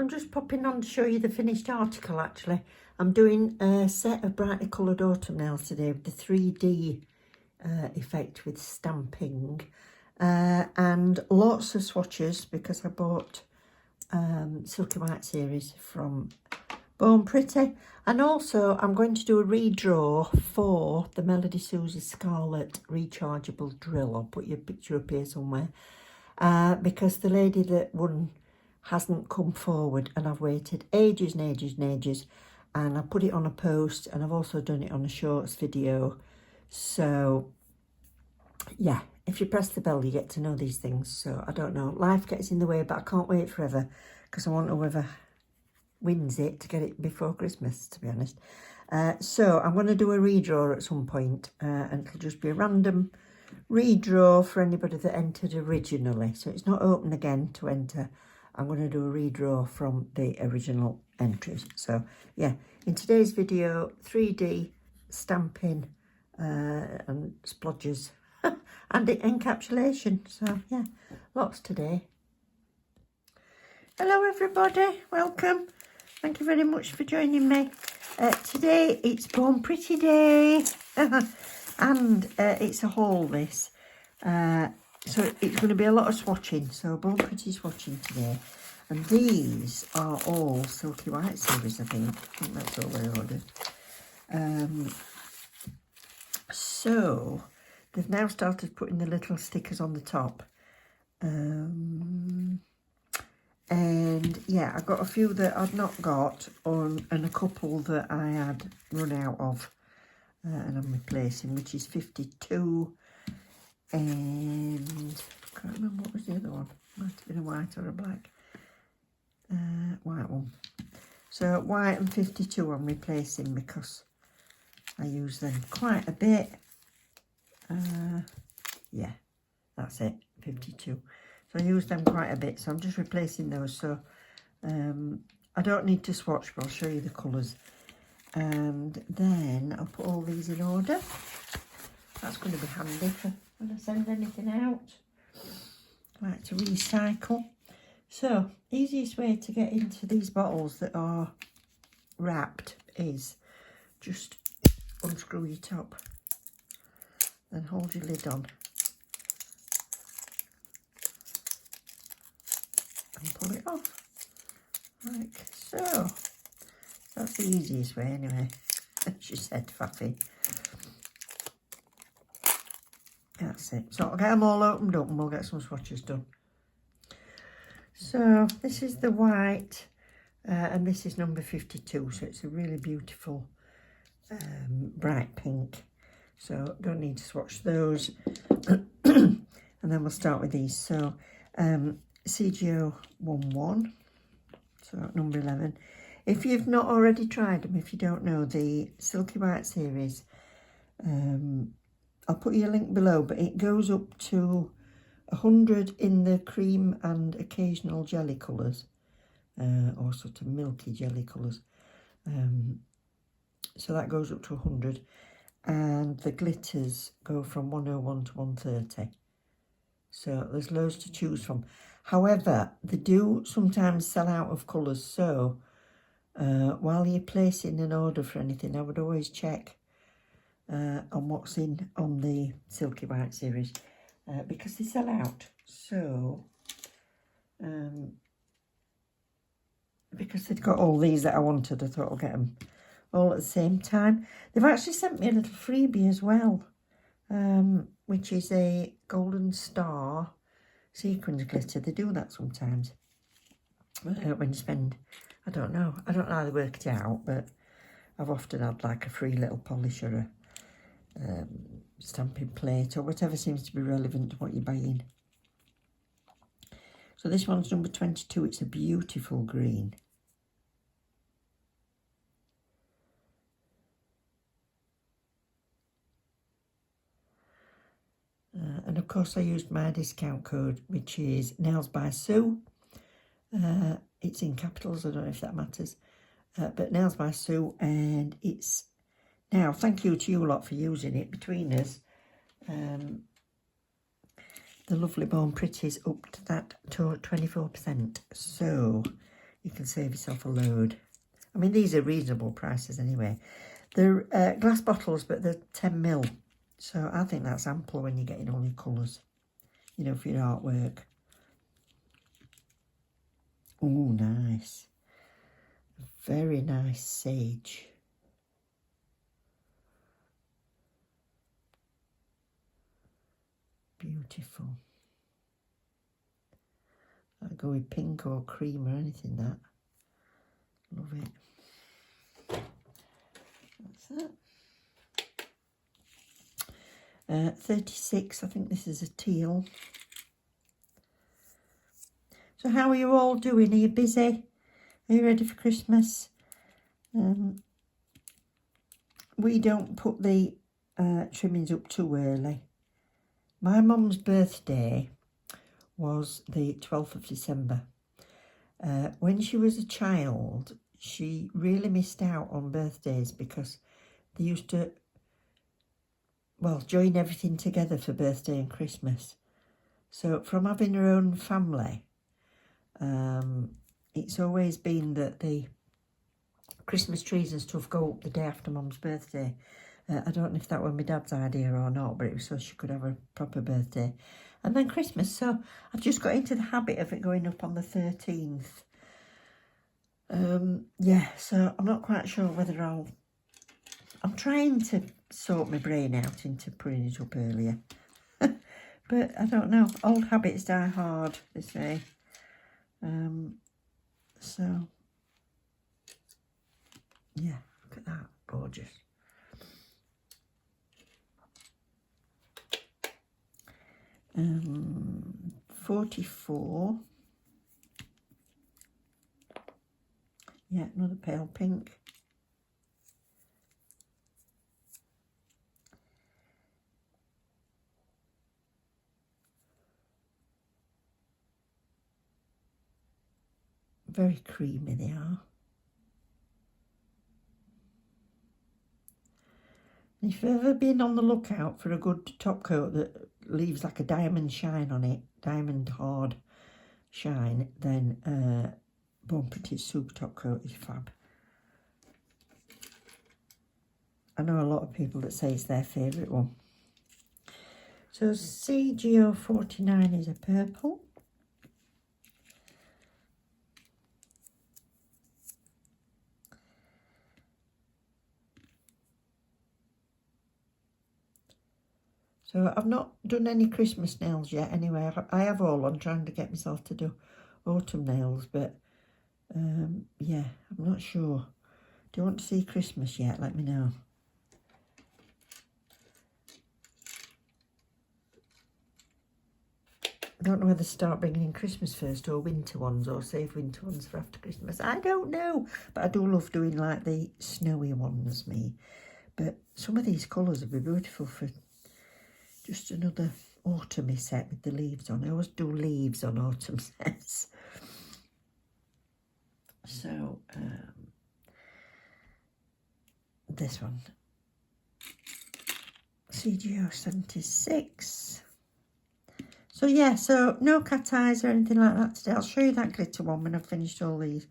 I'm just popping on to show you the finished article actually. I'm doing a set of brightly coloured autumn nails today with the 3D effect with stamping and lots of swatches because I bought Silky White Series from Born Pretty, and also I'm going to do a redraw for the Melody Susie Scarlet rechargeable drill. I'll put your picture up here somewhere because the lady that won hasn't come forward and I've waited ages and ages and ages, and I put it on a post and I've also done it on a shorts video. So yeah, if you press the bell you get to know these things. So I don't know, life gets in the way, but I can't wait forever because I want whoever wins it to get it before Christmas, to be honest. So I'm going to do a redraw at some point and it'll just be a random redraw for anybody that entered originally. So it's not open again to enter. I'm going to do a redraw from the original entries. So yeah, in today's video, 3D stamping and splodges and the encapsulation. So yeah, lots today. Hello everybody, welcome. Thank you very much for joining me. Today it's Born Pretty Day and it's a haul this. So it's going to be a lot of swatching. So Born Pretty swatching today. And these are all Silky White Series, I think. I think that's all they ordered. So they've now started putting the little stickers on the top. And yeah, I got a few that I'd not got and a couple that I had run out of and I'm replacing, which is 52 and I can't remember what was the other one. Might have been a white or a black. White one. So white and 52 I'm replacing because I use them quite a bit. Yeah, that's it, 52. So I use them quite a bit, so I'm just replacing those. So I don't need to swatch, but I'll show you the colours. And then I'll put all these in order. That's going to be handy for when I send anything out. I like to recycle. So, easiest way to get into these bottles that are wrapped is just unscrew your top. Then hold your lid on. And pull it off. Like so. That's the easiest way anyway. She said, Faffy. That's it. So I'll get them all opened up and we'll get some swatches done. So this is the white and this is number 52. So it's a really beautiful bright pink. So don't need to swatch those. And then we'll start with these. So CGO 11. So number 11. If you've not already tried them, if you don't know, the Silky White Series, I'll put you a link below, but it goes up to 100 in the cream and occasional jelly colours, or sort of milky jelly colours. So that goes up to 100, and the glitters go from 101 to 130. So there's loads to choose from. However, they do sometimes sell out of colours, so while you're placing an order for anything, I would always check on what's in on the Silky White Series because they sell out. So because they've got all these that I wanted, I thought I'll get them all at the same time. They've actually sent me a little freebie as well, which is a golden star sequins glitter. They do that sometimes when you spend, I don't know how they work it out, but I've often had like a free little polish or a stamping plate or whatever seems to be relevant to what you're buying. So this one's number 22. It's a beautiful green. And of course I used my discount code, which is NAILSBYSUE. It's in capitals, I don't know if that matters. But NAILSBYSUE, and it's now, thank you to you lot for using it. Between us, the lovely Born Pretty's up to that to 24%. So you can save yourself a load. I mean, these are reasonable prices anyway. They're glass bottles, but they're 10ml. So I think that's ample when you're getting all your colours, you know, for your artwork. Oh, nice. Very nice sage. Beautiful. I'll go with pink or cream or anything, that. Love it. That's that. 36, I think this is a teal. So how are you all doing? Are you busy? Are you ready for Christmas? We don't put the trimmings up too early. My mum's birthday was the 12th of December. When she was a child, she really missed out on birthdays because they used to, well, join everything together for birthday and Christmas. So from having her own family, it's always been that the Christmas trees and stuff go up the day after Mum's birthday. I don't know if that was my dad's idea or not, but it was so she could have a proper birthday. And then Christmas, so I've just got into the habit of it going up on the 13th. Yeah, so I'm not quite sure whether I'm trying to sort my brain out into putting it up earlier. But I don't know, old habits die hard, they say. So, yeah, look at that, gorgeous. Um, 44. Yeah, another pale pink. Very creamy they are. If you've ever been on the lookout for a good top coat that leaves like a diamond shine on it, diamond hard shine, then Born Pretty Super Top Coat is fab. I know a lot of people that say it's their favourite one. So CGO49 is a purple. So I've not done any Christmas nails yet anyway. I have all on trying to get myself to do autumn nails, but yeah, I'm not sure. Do you want to see Christmas yet? Let me know. I don't know whether to start bringing in Christmas first or winter ones, or save winter ones for after Christmas. I don't know, but I do love doing like the snowy ones, me. But some of these colours would be beautiful for just another autumny set with the leaves on. I always do leaves on autumn sets. So, this one, CGO 76. So yeah, so no cat eyes or anything like that today. I'll show you that glitter one when I've finished all these.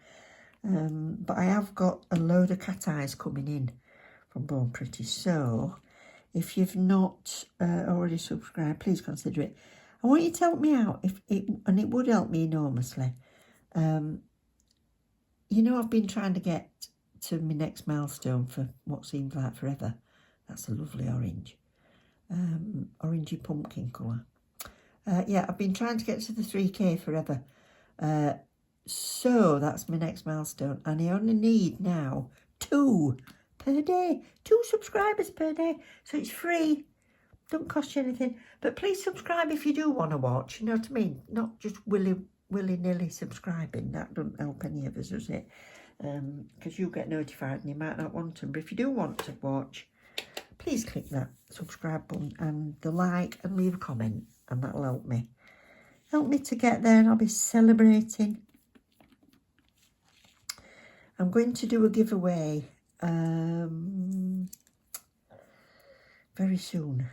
But I have got a load of cat eyes coming in from Born Pretty. So if you've not already subscribed, please consider it. I want you to help me out, and it would help me enormously. You know, I've been trying to get to my next milestone for what seems like forever. That's a lovely orange. Orangey pumpkin colour. Yeah, I've been trying to get to the 3K forever. So that's my next milestone. And I only need now 2 per day. 2 subscribers per day. So it's free. Don't cost you anything. But please subscribe if you do want to watch. You know what I mean? Not just willy-nilly subscribing. That doesn't help any of us, does it? Because you get notified and you might not want to. But if you do want to watch, please click that subscribe button and the like and leave a comment. And that'll help me. Help me to get there, and I'll be celebrating. I'm going to do a giveaway very soon.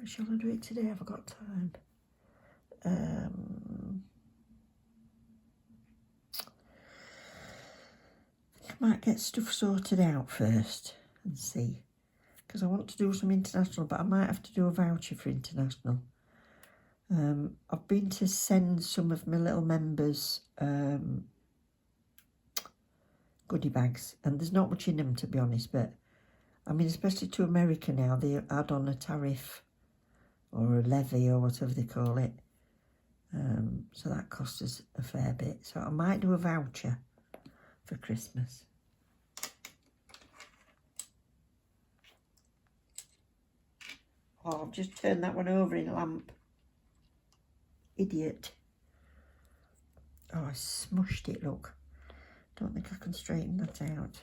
Shall I do it today? I've got time. might get stuff sorted out first and see. Because I want to do some international, but I might have to do a voucher for international. I've been to send some of my little members goodie bags, and there's not much in them, to be honest, but I mean, especially to America now, they add on a tariff or a levy or whatever they call it. So that costs us a fair bit. So I might do a voucher for Christmas. Oh, I've just turned that one over in lamp. Idiot. Oh, I smushed it, look. Don't think I can straighten that out.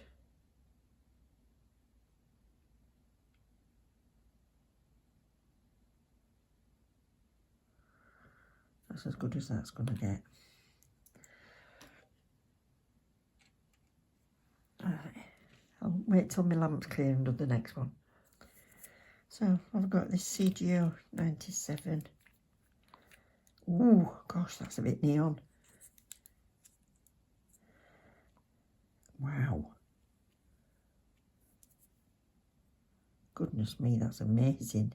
That's as good as that's going to get. Alright, I'll wait till my lamp's clear and do the next one. So I've got this CGO 97. Ooh, gosh, that's a bit neon. Wow. Goodness me, that's amazing.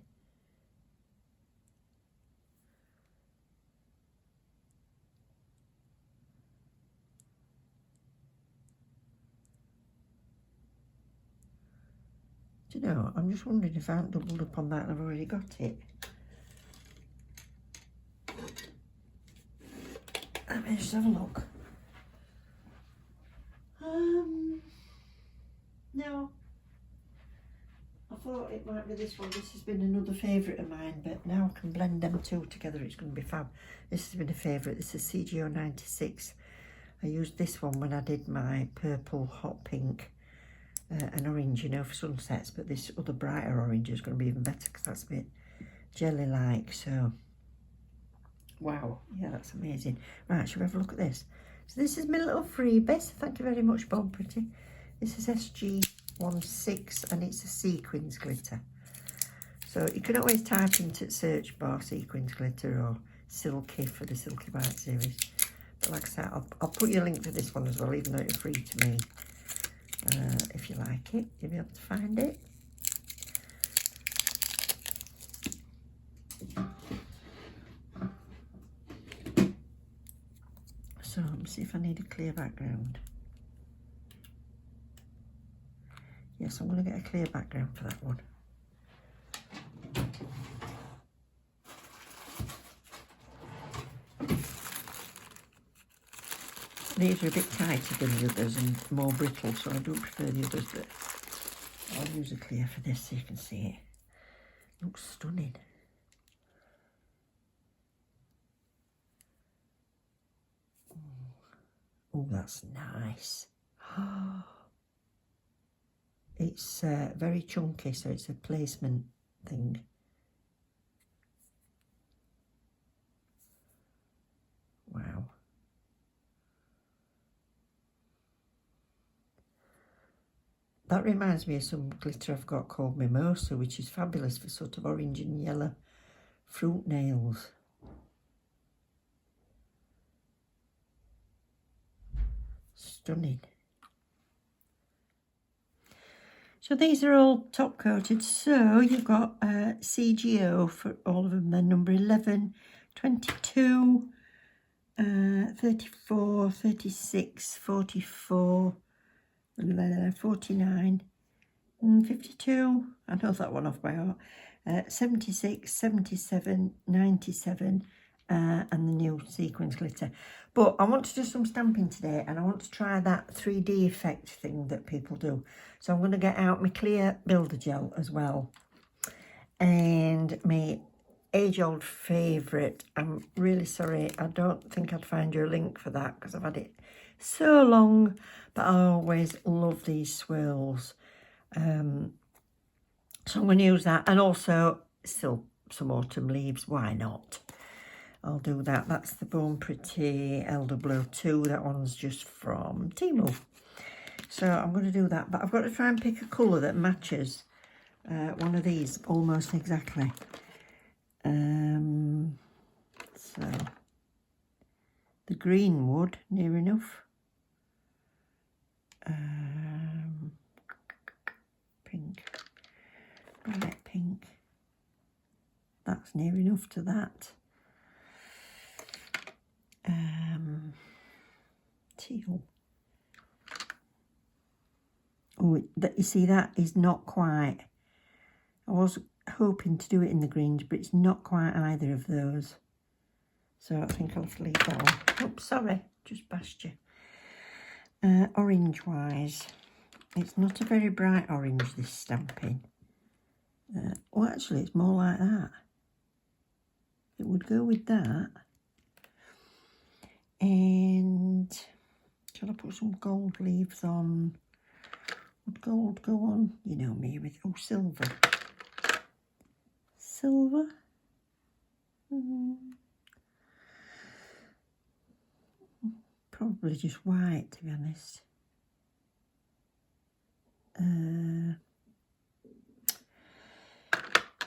Do you know, I'm just wondering if I haven't doubled up on that and I've already got it. Let me just have a look. No. I thought it might be this one. This has been another favourite of mine, but now I can blend them two together. It's going to be fab. This has been a favourite. This is CGO 96. I used this one when I did my purple, hot pink, and orange, you know, for sunsets, but this other brighter orange is going to be even better because that's a bit jelly-like. So, wow, yeah, that's amazing. Right, shall we have a look at this? So this is my little freebie. Thank you very much, Bob Pretty. This is SG16 and it's a sequins glitter. So you can always type into the search bar sequins glitter or Silky for the Silky White Series. But like I said, I'll put you a link to this one as well, even though it's free to me. If you like it, you'll be able to find it. So let me see if I need a clear background. Yes, I'm going to get a clear background for that one. These are a bit tighter than the others and more brittle, so I do prefer the others, but I'll use a clear for this so you can see it. Looks stunning. Oh, that's nice. It's very chunky, so it's a placement thing. Wow. That reminds me of some glitter I've got called Mimosa, which is fabulous for sort of orange and yellow fruit nails. Stunning. So these are all top coated. So you've got CGO for all of them. Then number 11, 22, 34, 36, 44, 49, 52. I know that one off by heart. 76, 77, 97, and the new sequins glitter. But I want to do some stamping today, and I want to try that 3D effect thing that people do. So I'm going to get out my clear builder gel as well, and my age-old favourite. I'm really sorry, I don't think I'd find you a link for that because I've had it so long, but I always love these swirls. So I'm going to use that, and also still some autumn leaves, why not? I'll do that. That's the Born Pretty Elder Blue 2. That one's just from Temu. So I'm going to do that, but I've got to try and pick a colour that matches one of these almost exactly. So the green wood, near enough. Pink, bright pink. That's near enough to that. Teal. Oh, you see, that is not quite. I was hoping to do it in the greens, but it's not quite either of those. So I think I'll have to leave that one. Oops, sorry, just bashed you. Orange-wise, it's not a very bright orange, this stamping. Well, actually, it's more like that. It would go with that. And shall I put some gold leaves on? Would gold go on? You know me with, oh, silver. Silver? Probably just white, to be honest.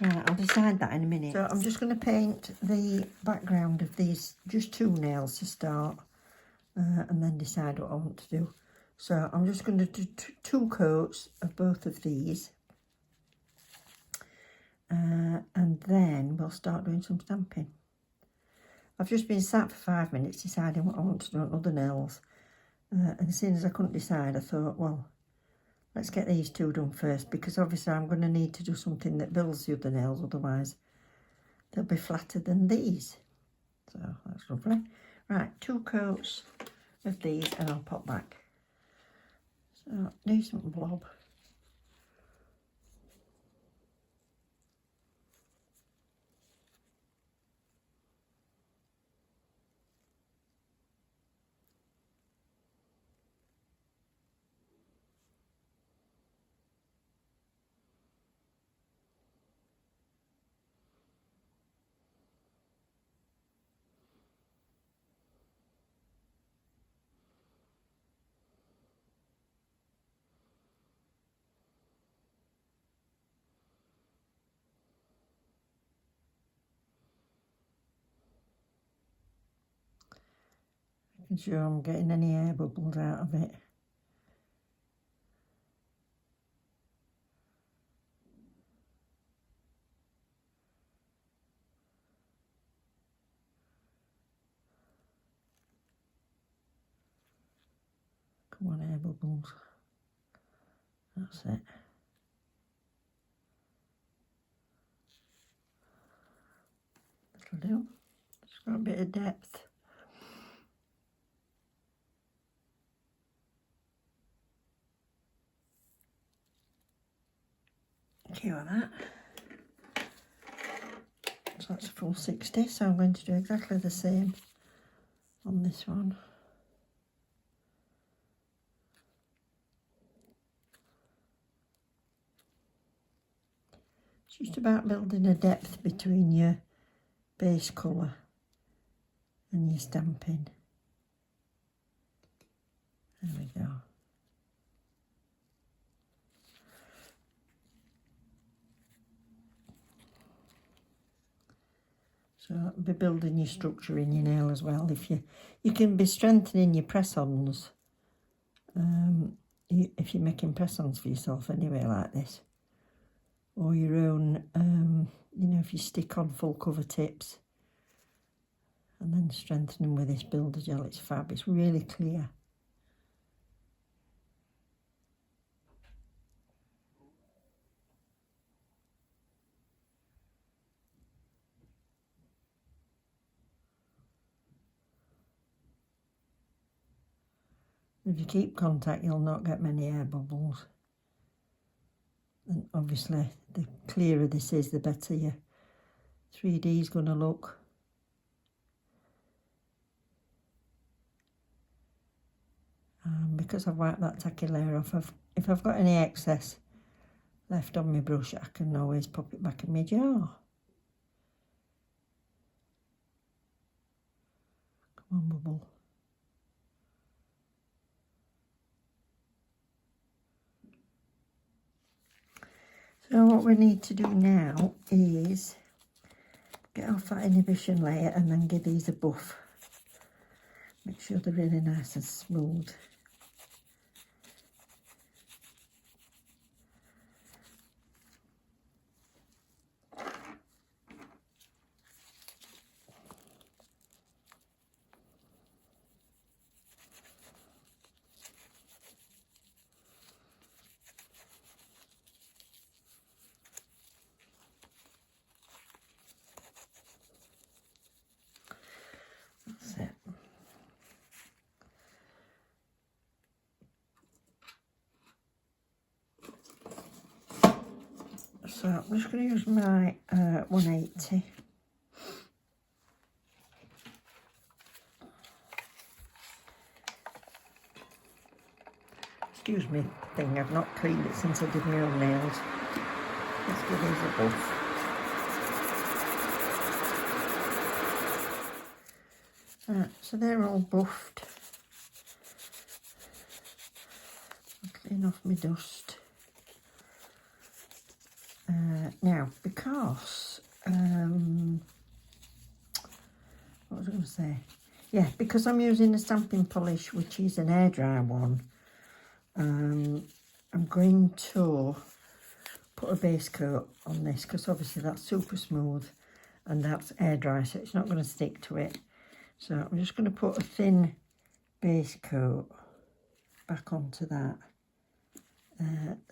Right, I'll decide that in a minute. So I'm just going to paint the background of these, just 2 nails to start, and then decide what I want to do. So I'm just going to do 2 coats of both of these, and then we'll start doing some stamping. I've just been sat for 5 minutes deciding what I want to do on other nails, and as soon as I couldn't decide, I thought, well, let's get these 2 done first, because obviously I'm going to need to do something that builds the other nails, otherwise they'll be flatter than these. So that's lovely. Right, 2 coats of these and I'll pop back. So, decent blob. Making sure I'm getting any air bubbles out of it. Come on, air bubbles. That's it. That'll do. It's got a bit of depth. Cue on that. So that's a full 60, so I'm going to do exactly the same on this one. It's just about building a depth between your base colour and your stamping. There we go. So be building your structure in your nail as well. If you can be strengthening your press-ons, if you're making press-ons for yourself anyway like this, or your own, you know, if you stick on full cover tips and then strengthen them with this builder gel, it's fab. It's really clear. If you keep contact, you'll not get many air bubbles. And obviously, the clearer this is, the better your 3D is going to look. Because I've wiped that tacky layer off, if I've got any excess left on my brush, I can always pop it back in my jar. Come on, bubble. So what we need to do now is get off that inhibition layer and then give these a buff. Make sure they're really nice and smooth. So I'm just going to use my 180. Excuse me, thing, I've not cleaned it since I did my own nails. Let's give these a buff. Right, so they're all buffed. I'll clean off my dust. Now, because, what was I going to say? Yeah, because I'm using a stamping polish, which is an air dry one, I'm going to put a base coat on this, because obviously that's super smooth and that's air dry, so it's not going to stick to it. So I'm just going to put a thin base coat back onto that,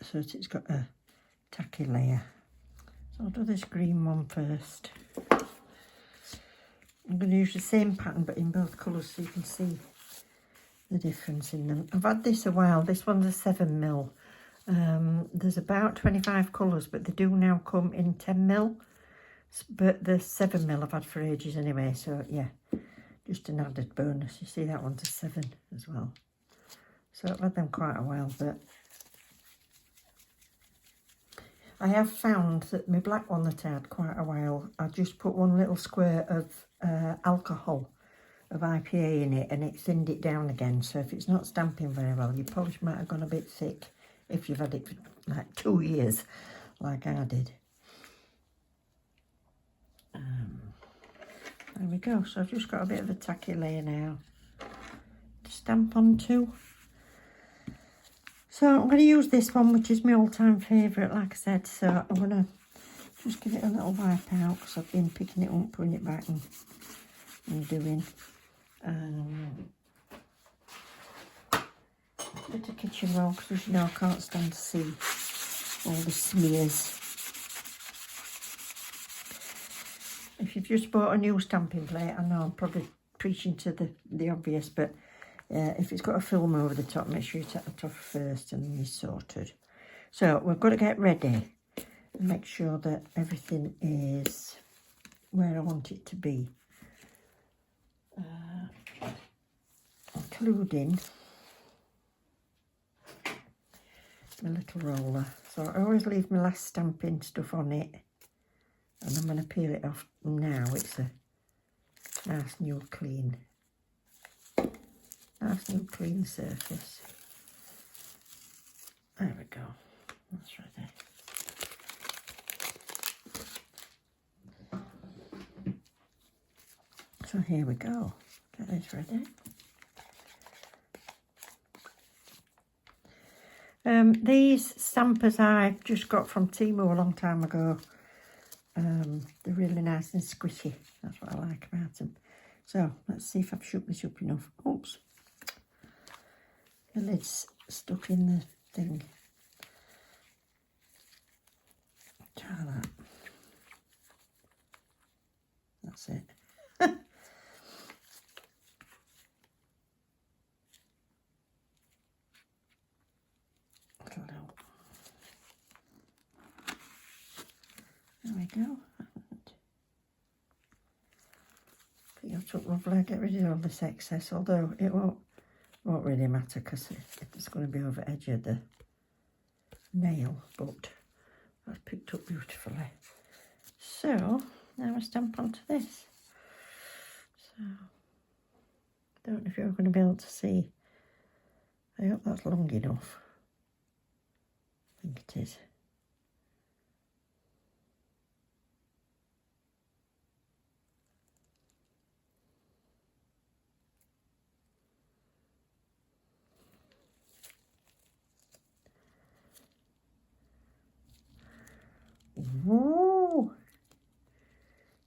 so that it's got a tacky layer. So I'll do this green one first. I'm going to use the same pattern but in both colours so you can see the difference in them. I've had this a while. This one's a 7mm. There's about 25 colours, but they do now come in 10mm. But the 7mm I've had for ages anyway, so yeah, just an added bonus. You see that one's a 7 as well. So I've had them quite a while, but I have found that my black one that I had quite a while, I just put one little square of alcohol, of IPA in it, and it thinned it down again. So if it's not stamping very well, your polish might have gone a bit thick if you've had it for like 2 years, like I did. There we go. So I've just got a bit of a tacky layer now to stamp onto. So I'm going to use this one, which is my all-time favourite, like I said. So I'm going to just give it a little wipe out, because I've been picking it up, putting it back and doing. Bit of kitchen roll, because as you know I can't stand to see all the smears. If you've just bought a new stamping plate, I know I'm probably preaching to the obvious, but if it's got a film over the top, make sure you take that off first and then you're sorted. So we've got to get ready and make sure that everything is where I want it to be. Including my little roller. So I always leave my last stamping stuff on it, and I'm going to peel it off now. It's a nice new clean surface. There we go. That's ready. So here we go. Get this ready. These stampers I just got from Temu a long time ago. They're really nice and squishy. That's what I like about them. So let's see if I've shook this up enough. Oops. The lid's stuck in the thing. Try that. That's it. There we go. Put your top lovely, get rid of all this excess, although it won't really matter because it's going to be over the edge of the nail, but that's picked up beautifully. So now I stamp onto this. So don't know if you're going to be able to see. I hope that's long enough. I think it is. Whoa!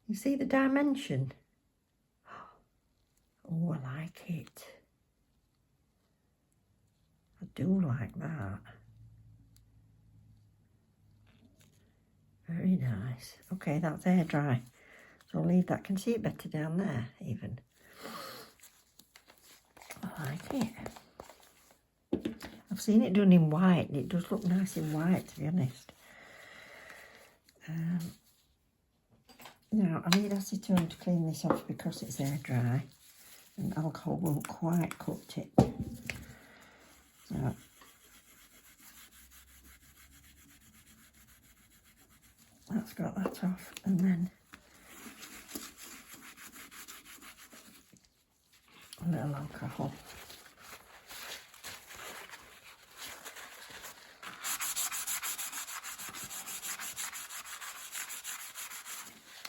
You see the dimension? Oh, I like it. I do like that. Very nice. Okay, that's air dry. So I'll leave that. Can see it better down there, even. I like it. I've seen it done in white, and it does look nice in white, to be honest. Now, I need acetone to clean this off because it's air dry and alcohol won't quite cut it. So, that's got that off, and then a little alcohol.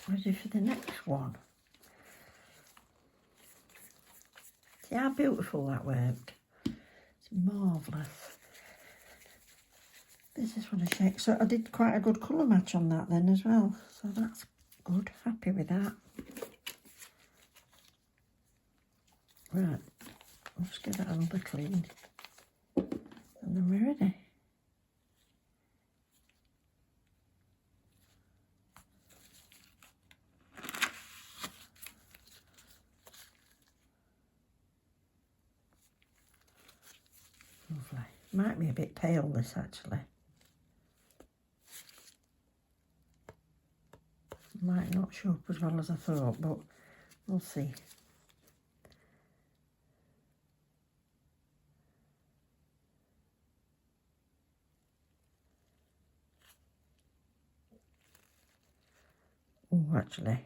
Ready for the next one. See how beautiful that worked? It's marvellous. This is what I shake. So I did quite a good colour match on that then as well. So that's good. Happy with that. Right. I'll just give that another clean. And then we're ready. Lovely. Might be a bit pale, this, actually. Might not show up as well as I thought, but we'll see. Oh, actually.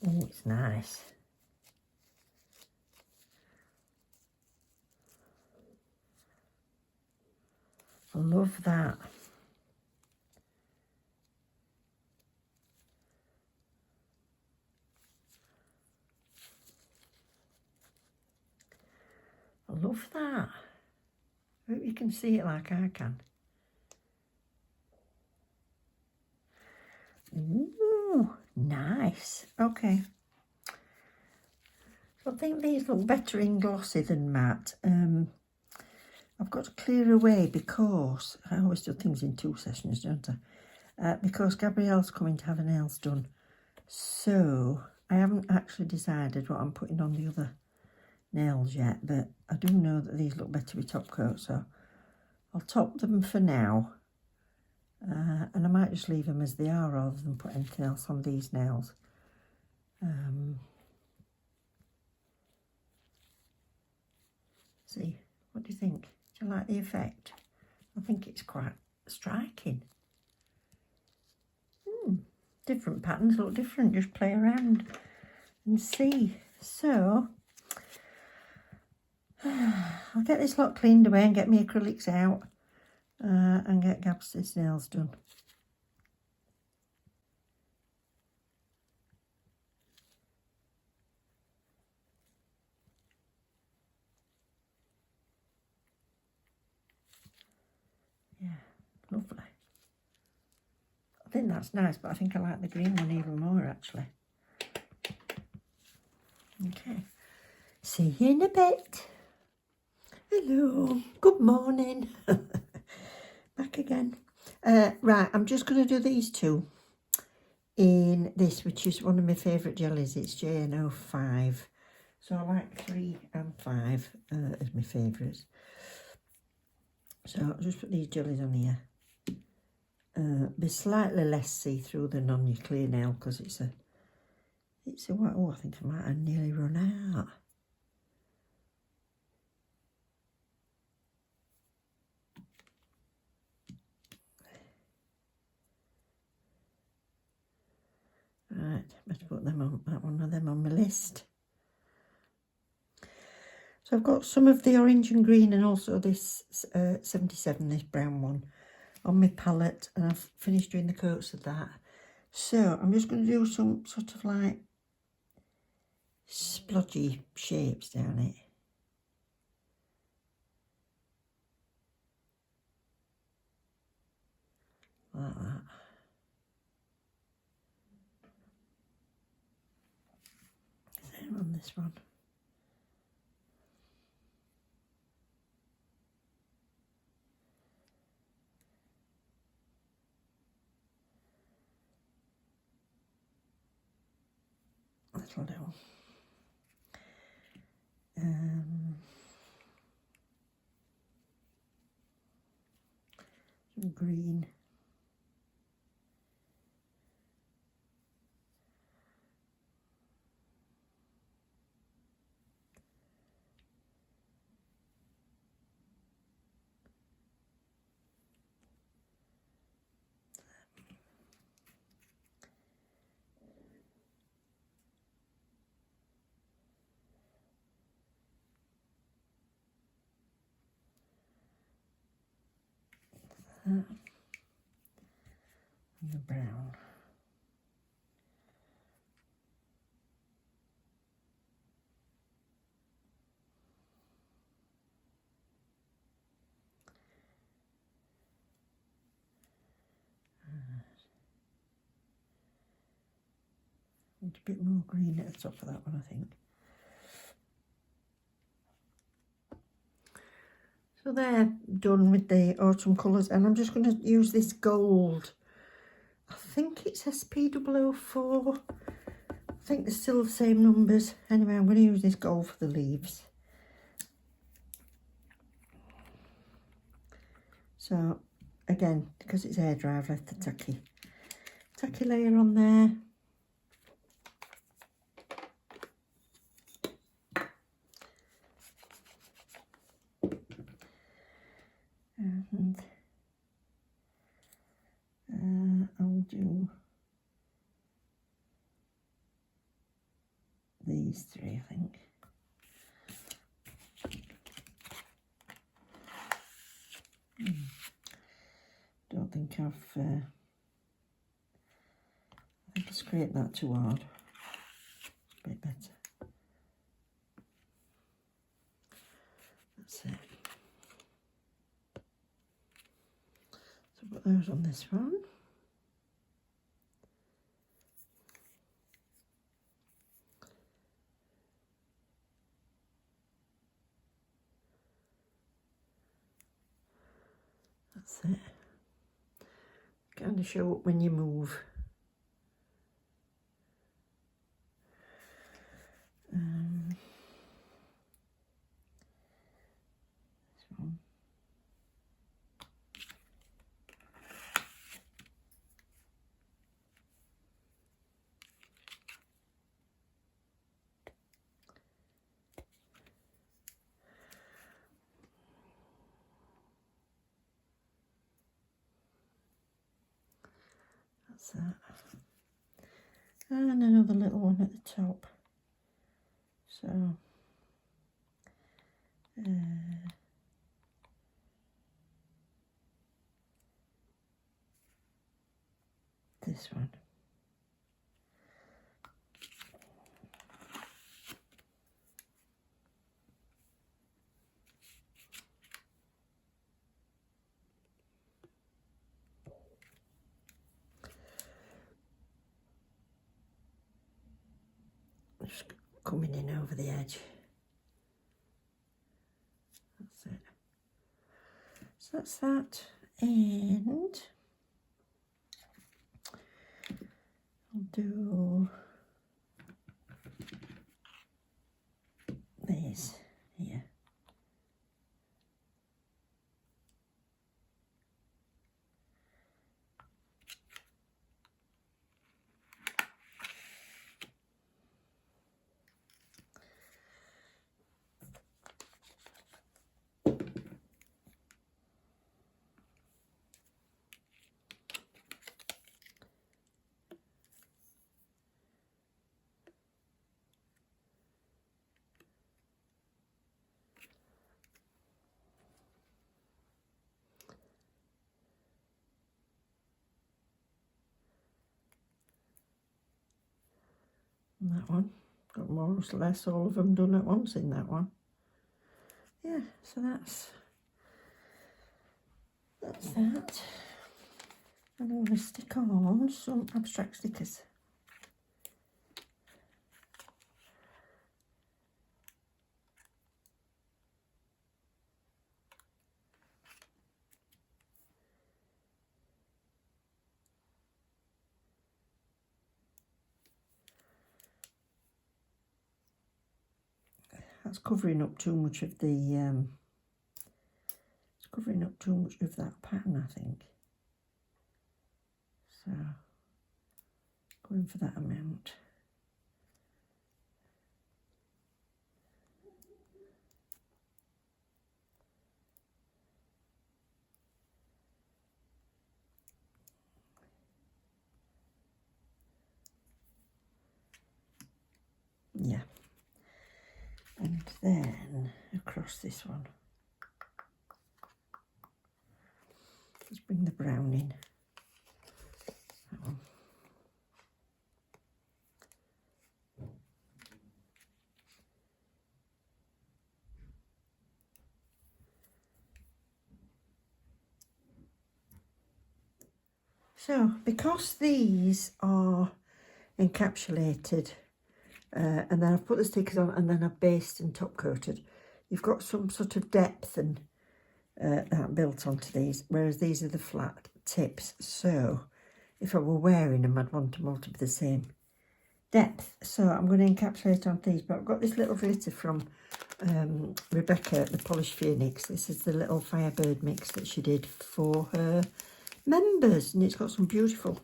Oh, it's nice. I love that. I love that. I hope you can see it like I can. Ooh, nice. Okay. So I think these look better in glossy than matte. I've got to clear away because I always do things in 2 sessions, don't I? Because Gabrielle's coming to have her nails done. So I haven't actually decided what I'm putting on the other nails yet, but I do know that these look better with top coat, so I'll top them for now. And I might just leave them as they are rather than put anything else on these nails. See, what do you think? Do you like the effect? I think it's quite striking. Different patterns look different. Just play around and see. So I'll get this lot cleaned away and get my acrylics out and get Gab's nails done. Yeah, lovely. I think that's nice, but I think I like the green one even more, actually. Okay. See you in a bit. Hello. Good morning. Back again. Right, I'm just going to do these two in this, which is one of my favourite jellies. It's JNO5. So I like 3 and 5 as my favourites. So I'll just put these jellies on here. Be slightly less see-through than on your clear nail because it's a white. Oh, I think I might have nearly run out. Right, better put them on, that one of them on my list. So I've got some of the orange and green and also this 77, this brown one, on my palette, and I've finished doing the coats of that. So I'm just going to do some sort of like splodgy shapes down it. Like that. Same on this one. Little little. some green. And the brown. Need a bit more green at the top of that one, I think. So they're done with the autumn colours, and I'm just going to use this gold. I think it's SP004. I think they're still the same numbers. Anyway, I'm going to use this gold for the leaves. So again, because it's air dry, I've left the tacky layer on there. And I'll do these three, I think. Don't think I think I scraped that too hard. A bit better. That's it. So put those on this one. That's it. Kind of show up when you move. This one. That's that. And another little one at the top. So this one. Just coming in over the edge. That's it. So that's that, and I'll do these here. And that one, got more or less all of them done at once in that one. Yeah, so that's that. And I'm going to stick on some abstract stickers. That's covering up too much of the it's covering up too much of that pattern, I think. So going for that amount. Yeah, and then across this one, let's bring the brown in. That one. So because these are encapsulated, and then I've put the stickers on and then I've based and top coated, you've got some sort of depth and that built onto these, whereas these are the flat tips. So if I were wearing them, I'd want them all to be the same depth. So I'm going to encapsulate on these, but I've got this little glitter from Rebecca, the Polished Phoenix. This is the little Firebird mix that she did for her members, and it's got some beautiful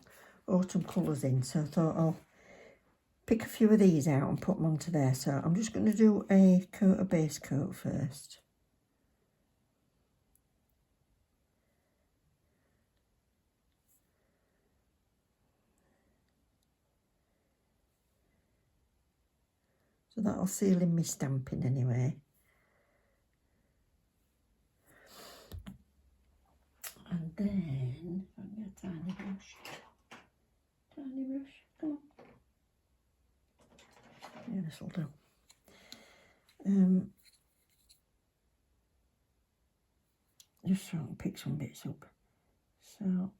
autumn colours in. So I thought I'll pick a few of these out and put them onto there. So I'm just going to do a base coat first. So that'll seal in my stamping anyway. And then, if I can get a tiny brush, come on. Yeah, this will do. Just so I can pick some bits up. So,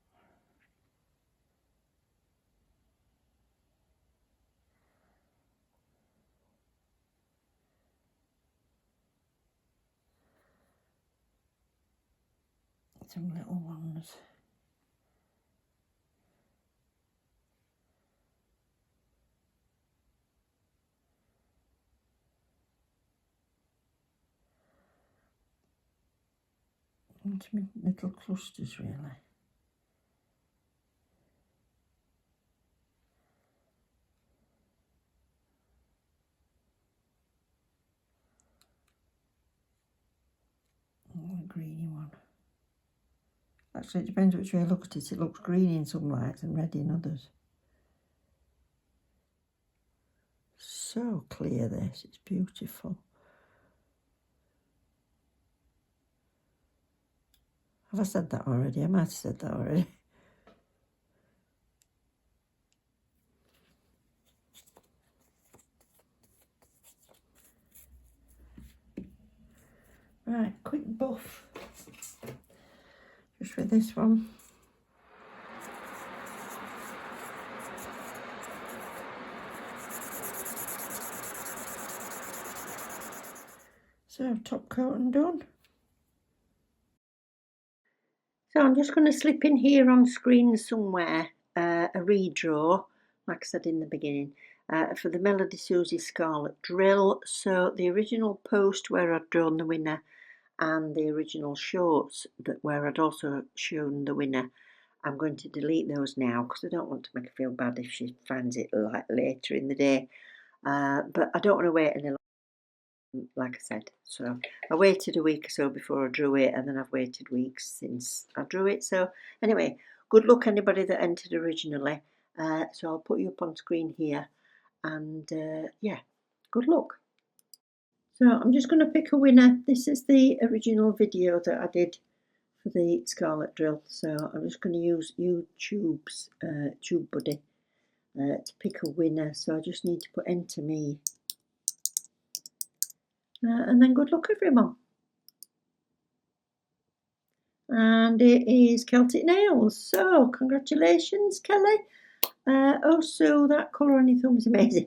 some little ones. And some little clusters really. Oh, a greeny one. Actually, it depends which way I look at it. It looks green in some lights and red in others. So clear this, it's beautiful. Have I said that already? I might have said that already. Right, quick buff. Just with this one. So top coat and done. So I'm just going to slip in here on screen somewhere a redraw, like I said in the beginning, for the Melody Susie Scarlet Drill. So the original post where I'd drawn the winner and the original shorts where I'd also shown the winner, I'm going to delete those now because I don't want to make her feel bad if she finds it like later in the day. But I don't want to wait any longer, like I said. So I waited a week or so before I drew it, and then I've waited weeks since I drew it. So anyway, good luck anybody that entered originally. So I'll put you up on screen here, and yeah, good luck. So I'm just going to pick a winner. This is the original video that I did for the Scarlet Drill. So I'm just going to use YouTube's TubeBuddy to pick a winner. So I just need to put enter me. And then good luck everyone. And it is Celtic Nails. So congratulations, Kelly. Oh, so that colour on your thumb is amazing.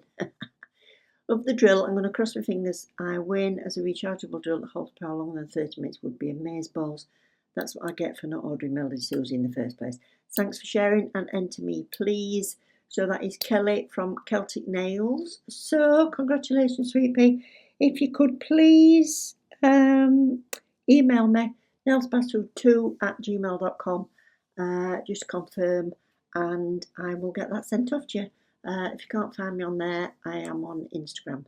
Love the drill. I'm going to cross my fingers. I win as a rechargeable drill that holds power longer than 30 minutes. Would be amazeballs. That's what I get for not ordering Melody Susie in the first place. Thanks for sharing and enter me, please. So that is Kelly from Celtic Nails. So congratulations, sweet pea. If you could please email me, nailsbysue2@gmail.com. Just confirm and I will get that sent off to you. If you can't find me on there, I am on Instagram.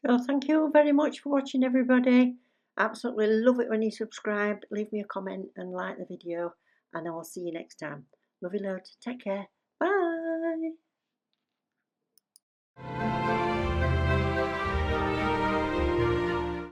So thank you very much for watching, everybody. Absolutely love it when you subscribe. Leave me a comment and like the video, and I will see you next time. Love you loads. Take care. Bye.